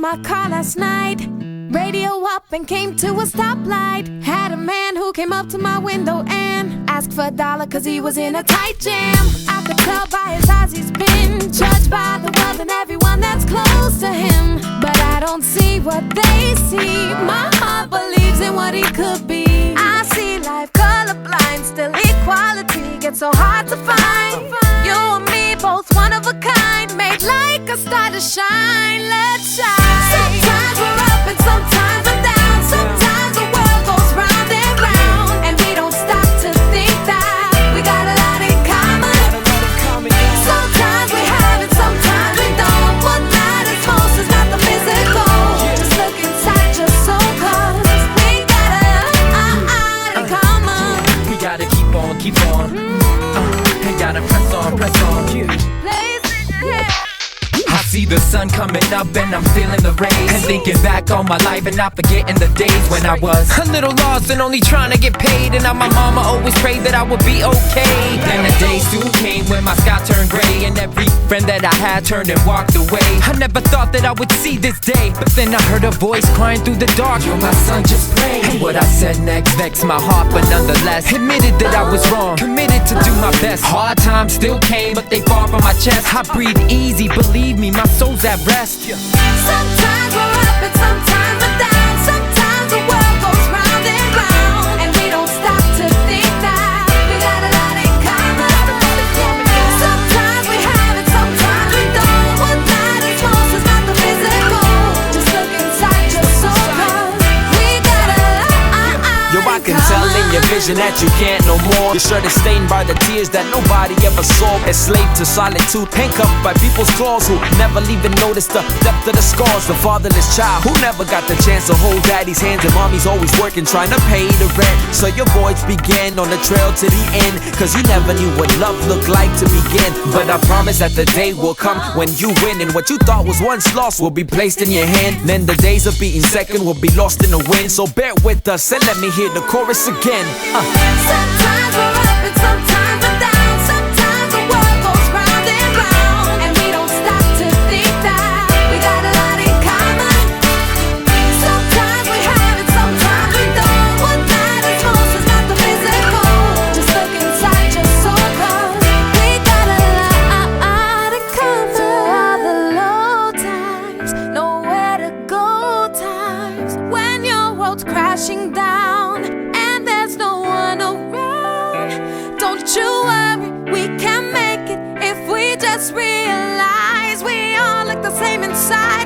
in my car last night, radio up and came to a stoplight. Had a man who came up to my window and asked for $1 cause he was in a tight jam. I could tell by his eyes he's been judged by the world and everyone that's close to him. But I don't see what they see. My heart believes in what he could be. I see life colorblind, still equality gets so hard to find. You and me, both one of a kind, made like a star to shine. Let's shine. Sometimes we're up and sometimes we're down. Sometimes the world goes round and round, and we don't stop to think that we got a lot in common. Sometimes we have it, sometimes we don't. What matters most is not the physical. Just look inside your soul, cause we got a lot in common. We gotta keep on, and gotta press on, I see the sun coming up and I'm feeling the rays, and thinking back on my life and not forgetting the days when I was a little lost and only trying to get paid. And now my mama always prayed that I would be okay. Then the day soon came when my sky turned gray, and every friend that I had turned and walked away. I never thought that I would see this day, but then I heard a voice crying through the dark, "You're my son, just pray." And what I said next vexed my heart, but nonetheless admitted that I was wrong, committed to do my best. Hard times still came, but they far from my chest. I breathe easy, believe me, my soul's at rest. Sometimes we're up and sometimes we're down. Sometimes the world goes round and round, and we don't stop to think that we got a lot in common. Sometimes we have it, sometimes we don't. What matters most is not the physical. Just look inside your soul, cause we got a lot. Yo, I can tell in your vision that you can't no more. Your shirt is stained by the tears that nobody ever saw. Enslaved to solitude, handcuffed by people's claws who never even noticed the depth of the scars. The fatherless child who never got the chance to hold daddy's hands, and mommy's always working trying to pay the rent. So your voyage began on the trail to the end, cause you never knew what love looked like to begin. But I promise that the day will come when you win, and what you thought was once lost will be placed in your hand. Then the days of being second will be lost in the wind. So bear with us and let me hear the chorus again. Sometimes we're up and sometimes we're down. Sometimes the world goes round and round, and we don't stop to think that we got a lot in common. Sometimes we have it, sometimes we don't. What matters most is not the physical. Just look inside your soul, cause we got a lot in common. So all the low times, nowhere to go times, when your world's crashing down and there's no one around, don't you worry, we can make it if we just realize we all look the same inside.